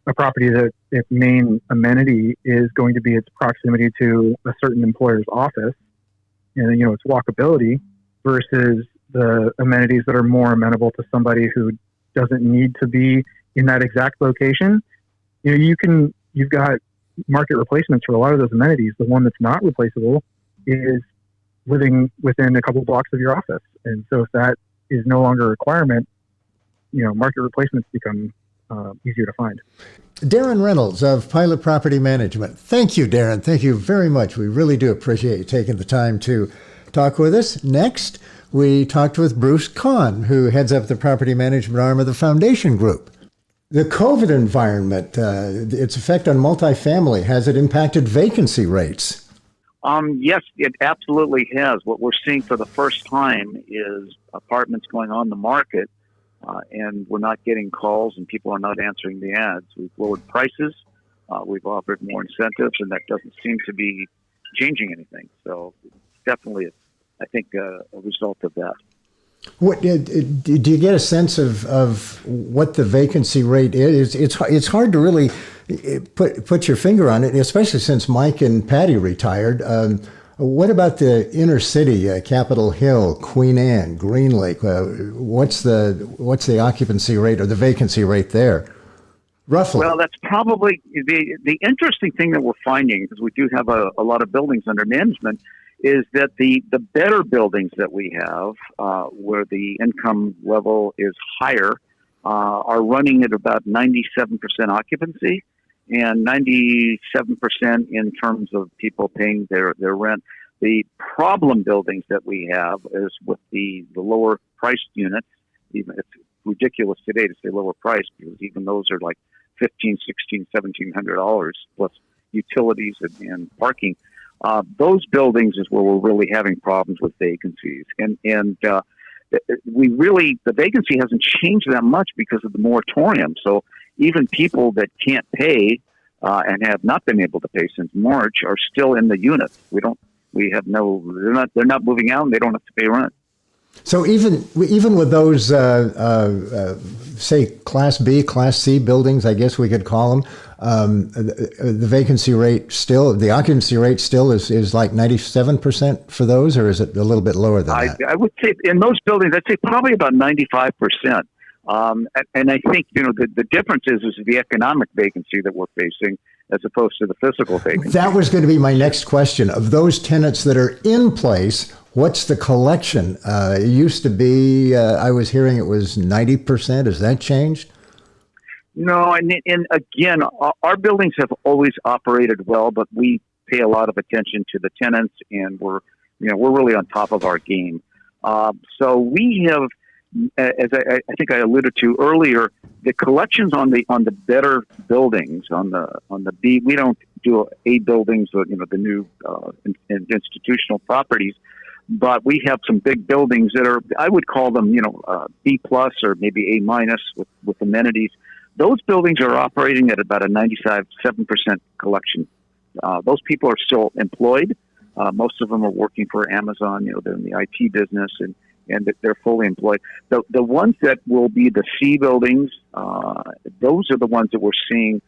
a property that its main amenity is going to be its proximity to a certain employer's office, and its walkability, versus the amenities that are more amenable to somebody who doesn't need to be in that exact location, you've got market replacements for a lot of those amenities. The one that's not replaceable is living within a couple blocks of your office. And so if that is no longer a requirement, market replacements become easier to find. Darren Reynolds of Pilot Property Management. Thank you, Darren. Thank you very much. We really do appreciate you taking the time to talk with us. Next, we talked with Bruce Kahn, who heads up the property management arm of the Foundation Group. The COVID environment, its effect on multifamily, has it impacted vacancy rates? Yes, it absolutely has. What we're seeing for the first time is apartments going on the market, and we're not getting calls and people are not answering the ads. We've lowered prices, we've offered more incentives, and that doesn't seem to be changing anything. So it's definitely, I think, a result of that. What do you get a sense of what the vacancy rate is? It's hard to really put your finger on it, especially since Mike and Patty retired. What about the inner city, Capitol Hill, Queen Anne, Green Lake? What's the occupancy rate or the vacancy rate there, roughly? Well, that's probably the interesting thing that we're finding, because we do have a lot of buildings under management, is that the better buildings that we have, where the income level is higher, are running at about 97% occupancy and 97% in terms of people paying their rent. The problem buildings that we have is with the lower priced units. Even it's ridiculous today to say lower price, because even those are like $1,500, $1,600, $1,700 plus utilities and parking. Those buildings is where we're really having problems with vacancies, and the vacancy hasn't changed that much because of the moratorium. So even people that can't pay and have not been able to pay since March are still in the units. They're not moving out, and they don't have to pay rent. So even with those, say, Class B, Class C buildings, I guess we could call them, the vacancy rate still, the occupancy rate still is like 97% for those, or is it a little bit lower than that? I would say in those buildings, I'd say probably about 95%. And I think, the difference is the economic vacancy that we're facing as opposed to the physical vacancy. That was going to be my next question. Of those tenants that are in place, what's the collection? It used to be, I was hearing it was 90%. Has that changed? No, and again, our buildings have always operated well, but we pay a lot of attention to the tenants, and we're really on top of our game. So we have, as I think I alluded to earlier, the collections on the better buildings, on the B. We don't do A buildings or the new institutional properties, but we have some big buildings that are, I would call them B plus or maybe A minus with amenities. Those buildings are operating at about a 97% collection. Those people are still employed. Most of them are working for Amazon. They're in the IT business and they're fully employed. The ones that will be the C buildings, those are the ones that we're seeing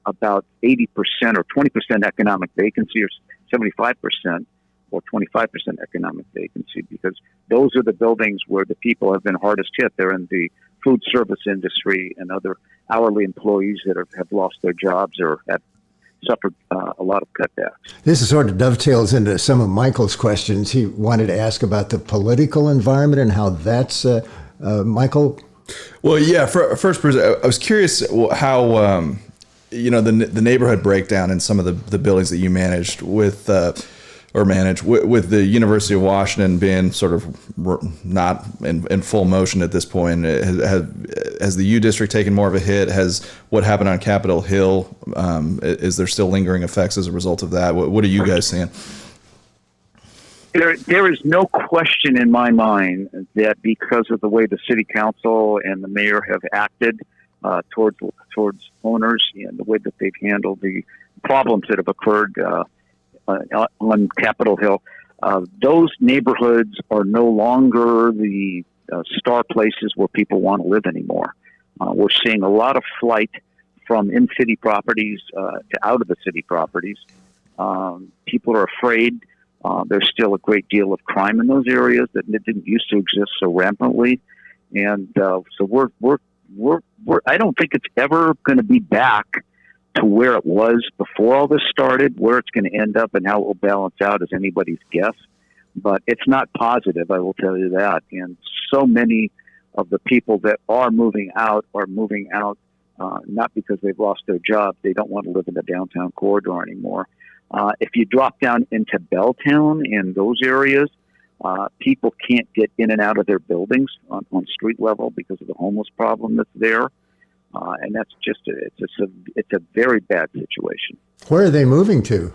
about 80% or 20% economic vacancy or 75%. or 25% economic vacancy, because those are the buildings where the people have been hardest hit. They're in the food service industry and other hourly employees that have lost their jobs or have suffered a lot of cutbacks. This is sort of dovetails into some of Michael's questions. He wanted to ask about the political environment and how that's, Michael? Well, yeah, first, I was curious how, the neighborhood breakdown in some of the buildings that you managed with the University of Washington being sort of not in full motion at this point. Has the U District taken more of a hit? Has what happened on Capitol Hill, is there still lingering effects as a result of that? What are you guys seeing? There is no question in my mind that because of the way the city council and the mayor have acted towards owners and the way that they've handled the problems that have occurred on Capitol Hill, those neighborhoods are no longer the star places where people want to live anymore. We're seeing a lot of flight from in-city properties to out-of-the-city properties. People are afraid. There's still a great deal of crime in those areas that didn't used to exist so rampantly, and so we're I don't think it's ever going to be back to where it was before all this started. Where it's going to end up and how it will balance out is anybody's guess, but it's not positive, I will tell you that. And so many of the people that are moving out not because they've lost their job. They don't want to live in the downtown corridor anymore. If you drop down into Belltown and those areas, people can't get in and out of their buildings on street level because of the homeless problem that's there. And that's just it's a very bad situation. Where are they moving to?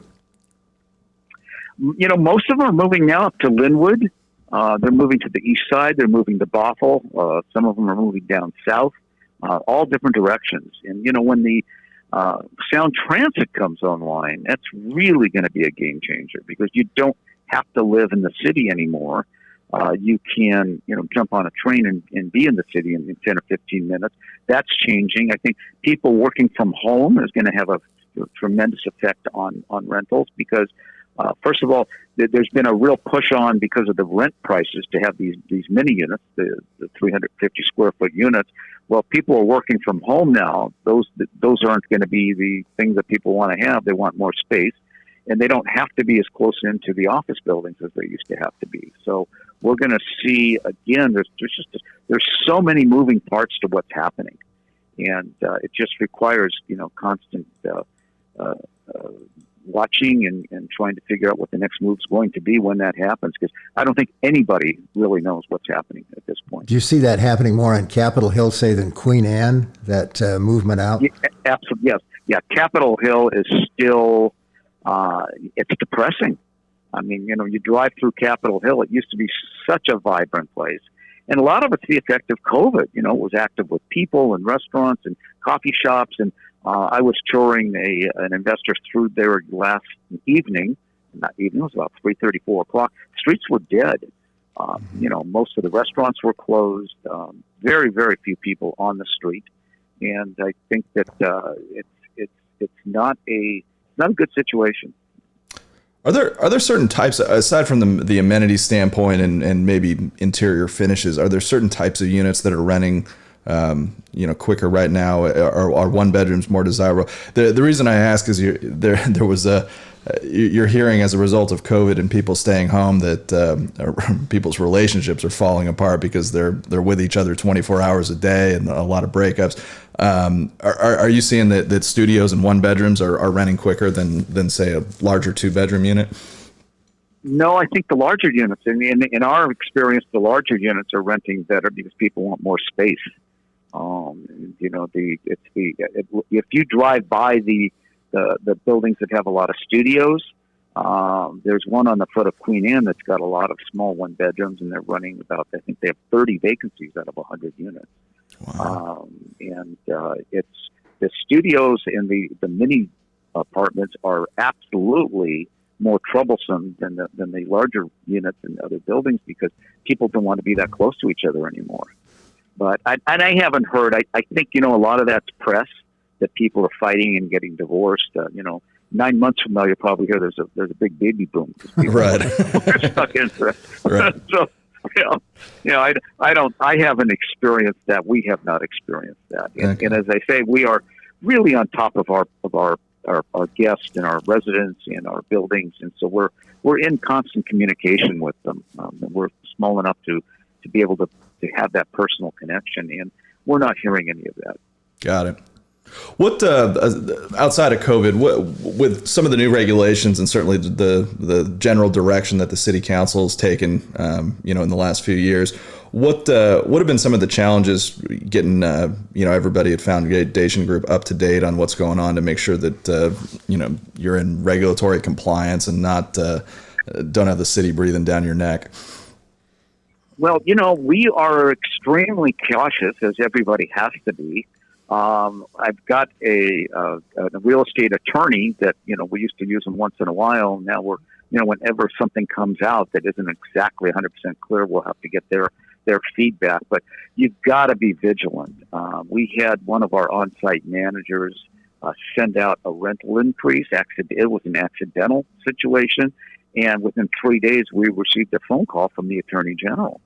Most of them are moving now up to Linwood. They're moving to the east side. They're moving to Bothell. Some of them are moving down south, all different directions. And, when the Sound Transit comes online, that's really going to be a game changer because you don't have to live in the city anymore. You can, jump on a train and be in the city in 10 or 15 minutes. That's changing. I think people working from home is going to have a tremendous effect on rentals because, first of all, there's been a real push on because of the rent prices to have these mini units, the 350 square foot units. Well, people are working from home now. Those aren't going to be the things that people want to have. They want more space, and they don't have to be as close into the office buildings as they used to have to be. So we're going to see again. There's so many moving parts to what's happening, and it just requires constant watching and trying to figure out what the next move is going to be when that happens. Because I don't think anybody really knows what's happening at this point. Do you see that happening more on Capitol Hill, say, than Queen Anne? That movement out? Yeah, absolutely, yes. Yeah, Capitol Hill is still. It's depressing. I mean, you drive through Capitol Hill. It used to be such a vibrant place. And a lot of it's the effect of COVID. It was active with people and restaurants and coffee shops. And I was touring an investor through there last evening. It was about 3:30, 4 o'clock. Streets were dead. Most of the restaurants were closed. Very, very few people on the street. And I think that it's not a good situation. Are there certain types, aside from the amenity standpoint and maybe interior finishes, are there certain types of units that are renting quicker right now? Are one bedrooms more desirable? The reason I ask is you're hearing as a result of COVID and people staying home that people's relationships are falling apart because they're with each other 24 hours a day and a lot of breakups. Are you seeing that studios and one bedrooms are renting quicker than say a larger 2-bedroom unit? No, I think the larger units, in our experience, the larger units are renting better because people want more space. If you drive by the buildings that have a lot of studios, there's one on the foot of Queen Anne that's got a lot of small 1-bedrooms, and they're running about, I think they have 30 vacancies out of 100 units. Wow. It's the studios and the mini apartments are absolutely more troublesome than the larger units in other buildings because people don't want to be that close to each other anymore. But I haven't heard. I think a lot of that's press that people are fighting and getting divorced. 9 months from now, you'll probably hear there's a big baby boom. Right. We're stuck into it. Right. So, I haven't experienced that. We have not experienced that. Okay. And as I say, we are really on top of our guests and our residents and our buildings. And so we're in constant communication with them. And we're small enough to be able to have that personal connection. And we're not hearing any of that. Got it. What outside of COVID, with some of the new regulations and certainly the general direction that the city council has taken, in the last few years, what have been some of the challenges getting everybody at Foundation Group up to date on what's going on to make sure that you're in regulatory compliance and not don't have the city breathing down your neck? Well, we are extremely cautious, as everybody has to be. I've got a real estate attorney that, we used to use them once in a while. Now we're, whenever something comes out that isn't exactly 100% clear, we'll have to get their feedback. But you've got to be vigilant. We had one of our on-site managers send out a rental increase. It was an accidental situation. And within 3 days, we received a phone call from the Attorney General.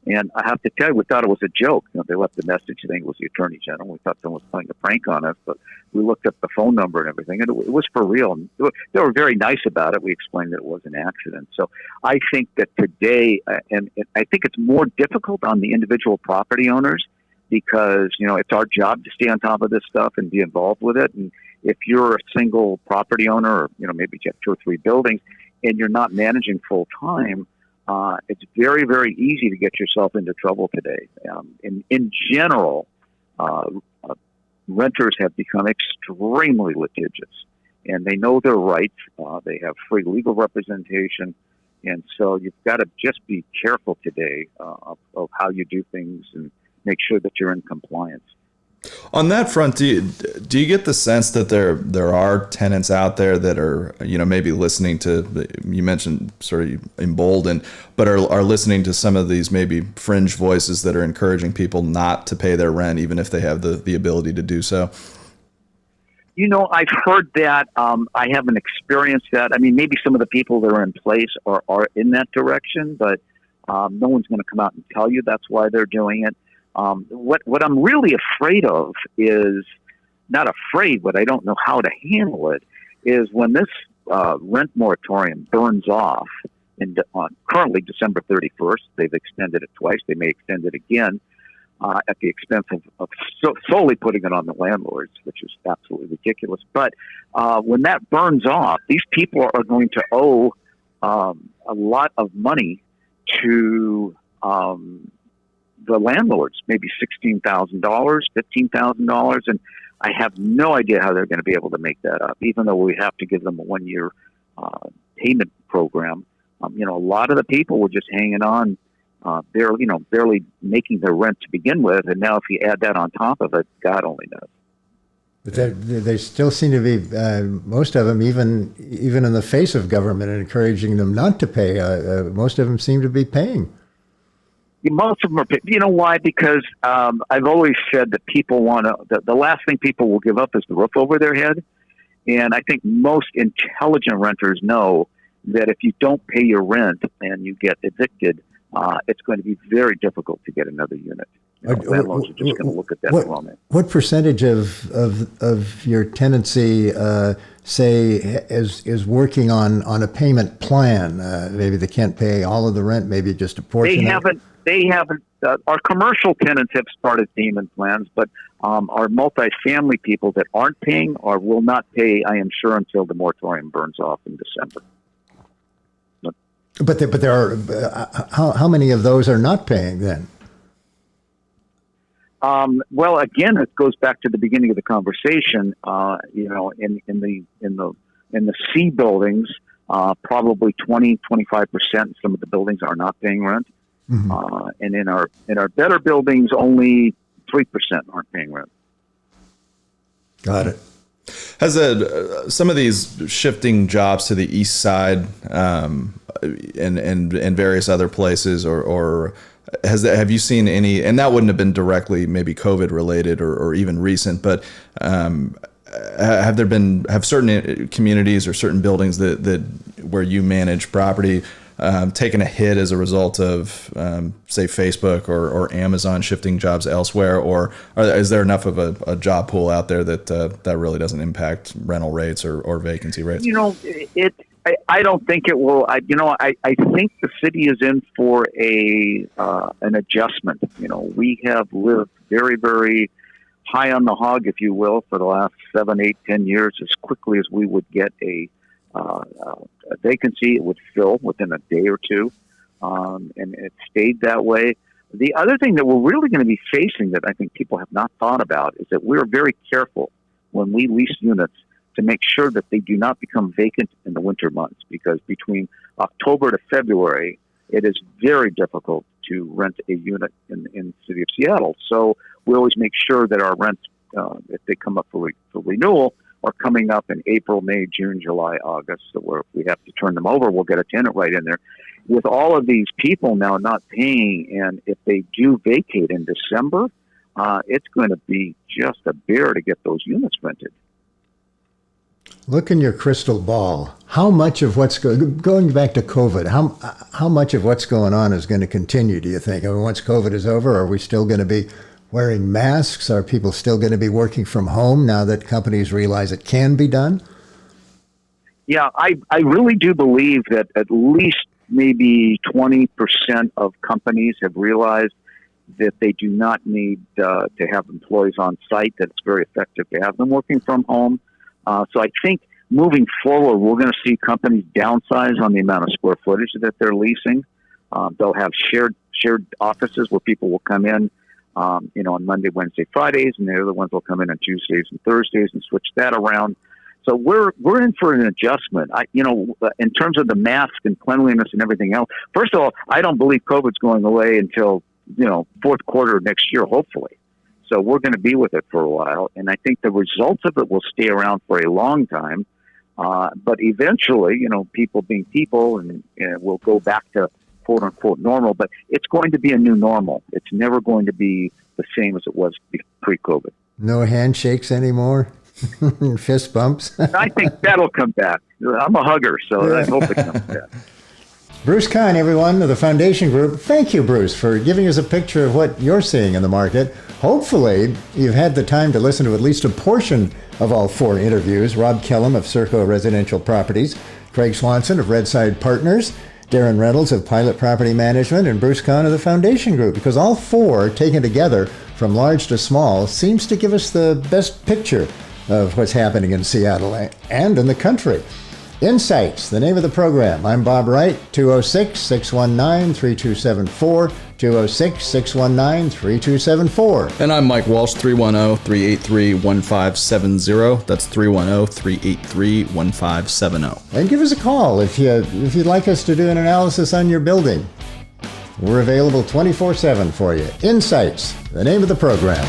And I have to tell you, we thought it was a joke. They left the message saying it was the Attorney General. We thought someone was playing a prank on us, but we looked up the phone number and everything, and it was for real. And they were very nice about it. We explained that it was an accident. So I think that today, and I think it's more difficult on the individual property owners because, it's our job to stay on top of this stuff and be involved with it. And if you're a single property owner or, maybe you have 2 or 3 buildings and you're not managing full time, it's very, very easy to get yourself into trouble today. In general, renters have become extremely litigious, and they know their rights. They have free legal representation, and so you've got to just be careful today of how you do things and make sure that you're in compliance. On that front, do you get the sense that there are tenants out there that are maybe listening to, you mentioned sort of emboldened, but are listening to some of these maybe fringe voices that are encouraging people not to pay their rent even if they have the ability to do so? I've heard that. I haven't experienced that. I mean, maybe some of the people that are in place are in that direction, but no one's going to come out and tell you that's why they're doing it. What I'm really afraid of is not afraid, but I don't know how to handle it, is when this rent moratorium burns off on currently December 31st. They've extended it twice. They may extend it again at the expense of solely putting it on the landlords, which is absolutely ridiculous. But when that burns off, these people are going to owe a lot of money to the landlords, maybe $16,000, $15,000, and I have no idea how they're going to be able to make that up, even though we have to give them a 1-year payment program. A lot of the people were just hanging on, barely making their rent to begin with, and now if you add that on top of it, God only knows. But they still seem to be, most of them, even in the face of government encouraging them not to pay, most of them seem to be paying. Most of them are, why? Because I've always said that people want to, the last thing people will give up is the roof over their head. And I think most intelligent renters know that if you don't pay your rent and you get evicted, it's going to be very difficult to get another unit. Landlords are just going to look at that wrong. What percentage of your tenancy, say, is working on a payment plan? Maybe they can't pay all of the rent, maybe just a portion. They haven't. Our commercial tenants have started payment plans, but our multifamily people that aren't paying or will not pay, I am sure, until the moratorium burns off in December. But there are how many of those are not paying then? Well, again, it goes back to the beginning of the conversation. In the C buildings, probably 20-25% some of the buildings are not paying rent. Mm-hmm. And in our better buildings, only 3% aren't paying rent. Got it. Has some of these shifting jobs to the east side and various other places, or have you seen any? And that wouldn't have been directly maybe COVID related or even recent, but have certain communities or certain buildings that where you manage property taken a hit as a result of, say, Facebook or Amazon shifting jobs elsewhere, or is there enough of a job pool out there that really doesn't impact rental rates or vacancy rates? I don't think it will. I think the city is in for an adjustment. We have lived very, very high on the hog, if you will, for the last 7, 8, 10 years. As quickly as we would get a vacancy, it would fill within a day or two, and it stayed that way. The other thing that we're really going to be facing that I think people have not thought about is that we're very careful when we lease units to make sure that they do not become vacant in the winter months, because between October to February, it is very difficult to rent a unit in the city of Seattle. So we always make sure that our rents, if they come up for renewal, are coming up in April, May, June, July, August. So if we have to turn them over, we'll get a tenant right in there. With all of these people now not paying, and if they do vacate in December, it's going to be just a bear to get those units rented. Look in your crystal ball. How much of what's going back to COVID, how much of what's going on is going to continue, do you think? I mean, once COVID is over, are we still going to be wearing masks? Are people still going to be working from home now that companies realize it can be done? Yeah, I really do believe that at least maybe 20% of companies have realized that they do not need to have employees on site, that it's very effective to have them working from home. So I think moving forward, we're going to see companies downsize on the amount of square footage that they're leasing. They'll have shared offices where people will come in, on Monday, Wednesday, Fridays, and the other ones will come in on Tuesdays and Thursdays and switch that around. So we're in for an adjustment. In terms of the mask and cleanliness and everything else, first of all, I don't believe COVID's going away until, fourth quarter of next year, hopefully. So we're going to be with it for a while, and I think the results of it will stay around for a long time. But eventually, people being people, and we'll go back to quote unquote normal. But it's going to be a new normal. It's never going to be the same as it was pre-COVID. No handshakes anymore, fist bumps. I think that'll come back. I'm a hugger, so I hope it comes back. Bruce Kahn, everyone, of the Foundation Group. Thank you, Bruce, for giving us a picture of what you're seeing in the market. Hopefully, you've had the time to listen to at least a portion of all 4 interviews. Rob Kellum of SUHRCO Residential Properties, Craig Swanson of Redside Partners, Darren Reynolds of Pilot Property Management, and Bruce Kahn of the Foundation Group, because all 4 taken together from large to small seems to give us the best picture of what's happening in Seattle and in the country. Insights, the name of the program. I'm Bob Wright, 206-619-3274, 206-619-3274. And I'm Mike Walsh, 310-383-1570. That's 310-383-1570. And give us a call if you'd like us to do an analysis on your building. We're available 24/7 for you. Insights, the name of the program.